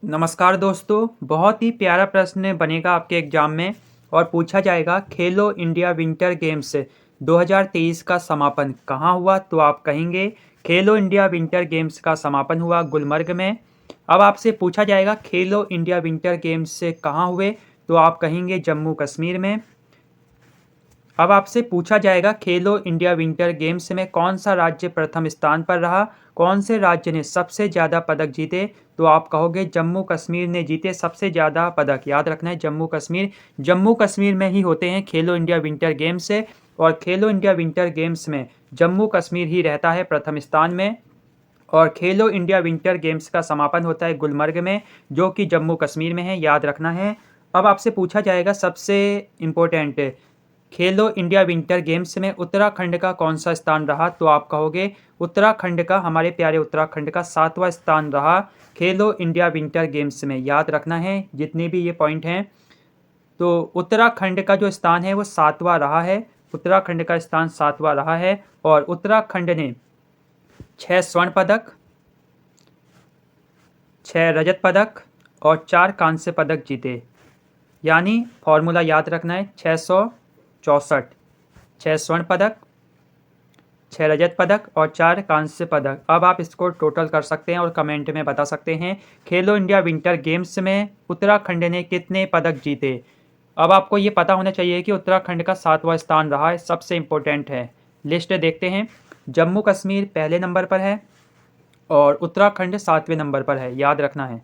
नमस्कार दोस्तों, बहुत ही प्यारा प्रश्न बनेगा आपके एग्जाम में और पूछा जाएगा खेलो इंडिया विंटर गेम्स 2023 का समापन कहाँ हुआ। तो आप कहेंगे खेलो इंडिया विंटर गेम्स का समापन हुआ गुलमर्ग में। अब आपसे पूछा जाएगा खेलो इंडिया विंटर गेम्स कहाँ हुए, तो आप कहेंगे जम्मू कश्मीर में। अब आपसे पूछा जाएगा खेलो इंडिया विंटर गेम्स में कौन सा राज्य प्रथम स्थान पर रहा, कौन से राज्य ने सबसे ज़्यादा पदक जीते, तो आप कहोगे जम्मू कश्मीर ने जीते सबसे ज़्यादा पदक। याद रखना है जम्मू कश्मीर में ही होते हैं खेलो इंडिया विंटर गेम्स से, और खेलो इंडिया विंटर गेम्स में जम्मू कश्मीर ही रहता है प्रथम स्थान में। और खेलो इंडिया विंटर गेम्स का समापन होता है गुलमर्ग में, जो कि जम्मू कश्मीर में है, याद रखना है। अब आपसे पूछा जाएगा सबसे इम्पोर्टेंट, खेलो इंडिया विंटर गेम्स में उत्तराखंड का कौन सा स्थान रहा, तो आप कहोगे उत्तराखंड का, हमारे प्यारे उत्तराखंड का 7वां स्थान रहा खेलो इंडिया विंटर गेम्स में। याद रखना है जितने भी ये पॉइंट हैं, तो उत्तराखंड का जो स्थान है वो 7वां रहा है। उत्तराखंड का स्थान 7वां रहा है और उत्तराखंड ने 6 स्वर्ण पदक, 6 रजत पदक और 4 कांस्य पदक जीते। यानी फॉर्मूला याद रखना है 664, 6 स्वर्ण पदक, 6 रजत पदक और 4 कांस्य पदक। अब आप इसको टोटल कर सकते हैं और कमेंट में बता सकते हैं खेलो इंडिया विंटर गेम्स में उत्तराखंड ने कितने पदक जीते। अब आपको ये पता होना चाहिए कि उत्तराखंड का 7वां स्थान रहा है, सबसे इम्पोर्टेंट है। लिस्ट देखते हैं, जम्मू कश्मीर पहले नंबर पर है और उत्तराखंड 7वें नंबर पर है, याद रखना है।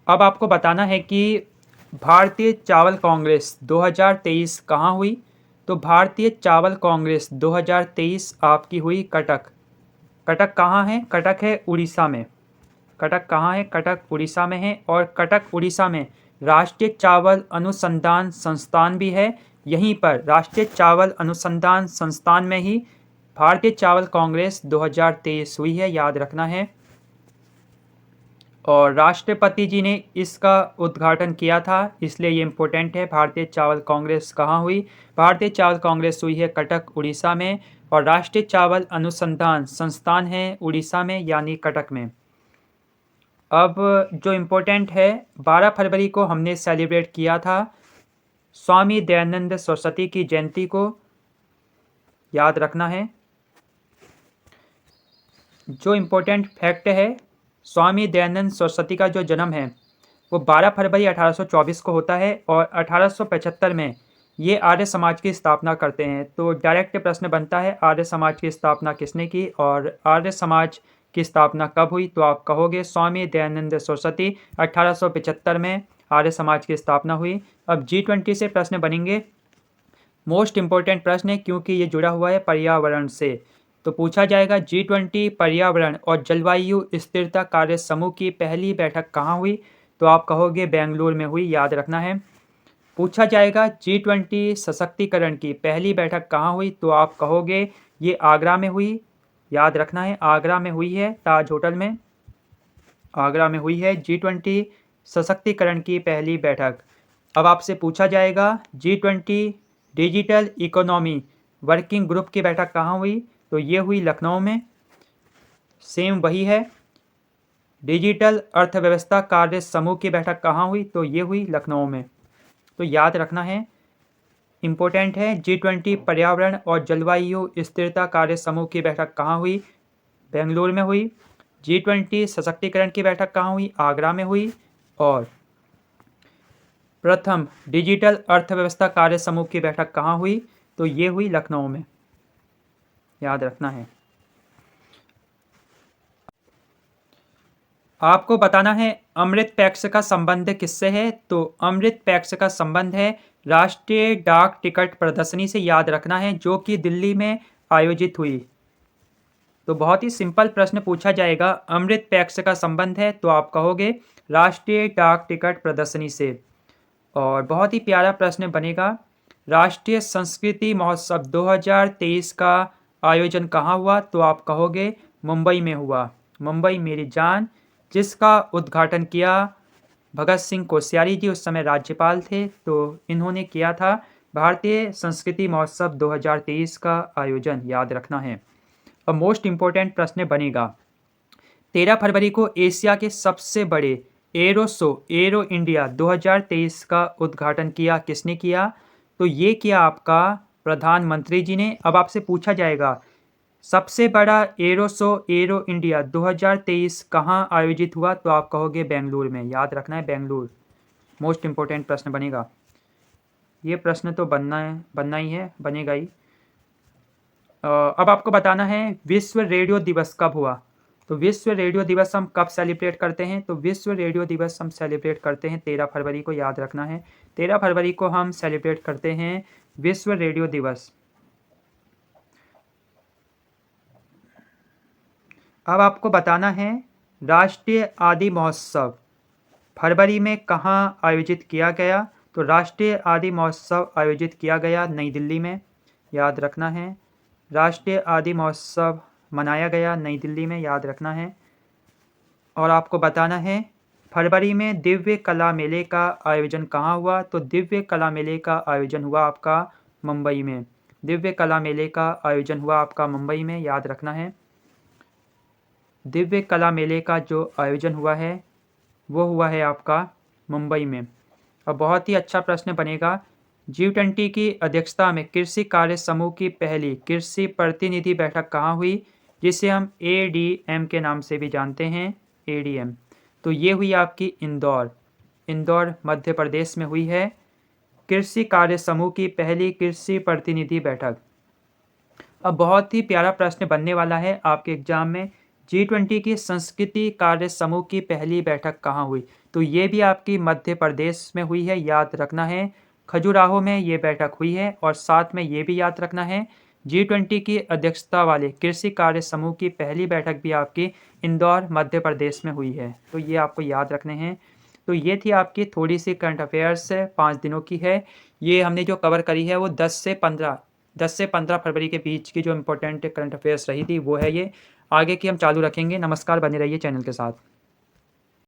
अब आपको बताना है कि भारतीय चावल कांग्रेस 2023 कहाँ हुई, तो भारतीय चावल कांग्रेस 2023 आपकी हुई कटक। कटक कहाँ है? कटक है उड़ीसा में। कटक कहाँ है? कटक उड़ीसा में है। और कटक उड़ीसा में राष्ट्रीय चावल अनुसंधान संस्थान भी है। यहीं पर राष्ट्रीय चावल अनुसंधान संस्थान में ही भारतीय चावल कांग्रेस 2023 हुई है, याद रखना है। और राष्ट्रपति जी ने इसका उद्घाटन किया था, इसलिए ये इम्पोर्टेंट है। भारतीय चावल कांग्रेस कहाँ हुई? भारतीय चावल कांग्रेस हुई है कटक उड़ीसा में, और राष्ट्रीय चावल अनुसंधान संस्थान है उड़ीसा में, यानी कटक में। अब जो इम्पोर्टेंट है, 12 फरवरी को हमने सेलिब्रेट किया था स्वामी दयानंद सरस्वती की जयंती को, याद रखना है। जो इम्पोर्टेंट फैक्ट है, स्वामी दयानंद सरस्वती का जो जन्म है वो 12 फरवरी 1824 को होता है और 1875 में ये आर्य समाज की स्थापना करते हैं। तो डायरेक्ट प्रश्न बनता है आर्य समाज की स्थापना किसने की और आर्य समाज की स्थापना कब हुई, तो आप कहोगे स्वामी दयानंद सरस्वती 1875 में आर्य समाज की स्थापना हुई। अब G20 से प्रश्न बनेंगे, मोस्ट इम्पोर्टेंट प्रश्न है क्योंकि ये जुड़ा हुआ है पर्यावरण से। तो पूछा जाएगा G20 पर्यावरण और जलवायु स्थिरता कार्य समूह की पहली बैठक कहाँ हुई, तो आप कहोगे बेंगलुरु में हुई, याद रखना है। पूछा जाएगा G20 सशक्तिकरण की पहली बैठक कहाँ हुई, तो आप कहोगे ये आगरा में हुई, याद रखना है। आगरा में हुई है, ताज होटल में आगरा में हुई है G20 सशक्तिकरण की पहली बैठक। अब आपसे पूछा जाएगा G20 digital economy working group की बैठक कहाँ हुई, तो ये हुई लखनऊ में। सेम वही है। डिजिटल अर्थव्यवस्था कार्य समूह की बैठक कहाँ हुई, तो ये हुई लखनऊ में। तो याद रखना है, इम्पोर्टेंट है। G20 पर्यावरण और जलवायु स्थिरता कार्य समूह की बैठक कहाँ हुई? बेंगलुरु में हुई। G20 सशक्तिकरण की बैठक कहाँ हुई? आगरा में हुई। और प्रथम डिजिटल अर्थव्यवस्था कार्य समूह की बैठक कहाँ हुई, तो ये हुई लखनऊ में, याद रखना है। आपको बताना है अमृत पैक्स का संबंध किससे है, तो अमृत पैक्स का संबंध है राष्ट्रीय डाक टिकट प्रदर्शनी से, याद रखना है, जो कि दिल्ली में आयोजित हुई। तो बहुत ही सिंपल प्रश्न पूछा जाएगा, अमृत पैक्स का संबंध है, तो आप कहोगे राष्ट्रीय डाक टिकट प्रदर्शनी से। और बहुत ही प्यारा प्रश्न बनेगा, राष्ट्रीय संस्कृति महोत्सव 2023 का आयोजन कहाँ हुआ, तो आप कहोगे मुंबई में हुआ। मुंबई मेरी जान, जिसका उद्घाटन किया भगत सिंह कोश्यारी जी, उस समय राज्यपाल थे, तो इन्होंने किया था भारतीय संस्कृति महोत्सव 2023 का आयोजन, याद रखना है। अब मोस्ट इम्पोर्टेंट प्रश्न बनेगा, 13 फरवरी को एशिया के सबसे बड़े एरो शो एरो इंडिया 2023 का उद्घाटन किया किसने किया? तो ये किया आपका प्रधानमंत्री जी ने। अब आपसे पूछा जाएगा सबसे बड़ा एरो शो एरो इंडिया 2023 कहाँ आयोजित हुआ? तो आप कहोगे बेंगलुरु में। याद रखना है बेंगलुरु। मोस्ट इंपॉर्टेंट प्रश्न बनेगा ये। प्रश्न तो बनना ही है, बनेगा ही। अब आपको बताना है विश्व रेडियो दिवस कब हुआ? तो विश्व रेडियो दिवस हम कब सेलिब्रेट करते हैं? तो विश्व रेडियो दिवस हम सेलिब्रेट करते हैं 13 फरवरी को। याद रखना है 13 फरवरी को हम सेलिब्रेट करते हैं विश्व रेडियो दिवस। अब आपको बताना है राष्ट्रीय आदि महोत्सव फरवरी में कहाँ आयोजित किया गया? तो राष्ट्रीय आदि महोत्सव आयोजित किया गया नई दिल्ली में। याद रखना है राष्ट्रीय आदि महोत्सव मनाया गया नई दिल्ली में। याद रखना है। और आपको बताना है फरवरी में दिव्य कला मेले का आयोजन कहाँ हुआ? तो दिव्य कला मेले का आयोजन हुआ आपका मुंबई में। दिव्य कला मेले का आयोजन हुआ आपका मुंबई में। याद रखना है दिव्य कला मेले का जो आयोजन हुआ है वो हुआ है आपका मुंबई में। और बहुत ही अच्छा प्रश्न बनेगा G20 की अध्यक्षता में कृषि कार्य समूह की पहली कृषि प्रतिनिधि बैठक कहाँ हुई? जिसे हम ADM के नाम से भी जानते हैं, ADM। तो ये हुई आपकी इंदौर मध्य प्रदेश में हुई है कृषि कार्य समूह की पहली कृषि प्रतिनिधि बैठक। अब बहुत ही प्यारा प्रश्न बनने वाला है आपके एग्जाम में, G20 की संस्कृति कार्य समूह की पहली बैठक कहाँ हुई? तो ये भी आपकी मध्य प्रदेश में हुई है। याद रखना है खजुराहो में ये बैठक हुई है। और साथ में ये भी याद रखना है G20 की अध्यक्षता वाले कृषि कार्य समूह की पहली बैठक भी आपकी इंदौर मध्य प्रदेश में हुई है। तो ये आपको याद रखने हैं। तो ये थी आपकी थोड़ी सी करंट अफेयर्स 5 दिनों की है। ये हमने जो कवर करी है वो 10 से 15 फरवरी के बीच की जो इम्पोर्टेंट करंट अफेयर्स रही थी वो है ये। आगे की हम चालू रखेंगे। नमस्कार, बने रहिए चैनल के साथ।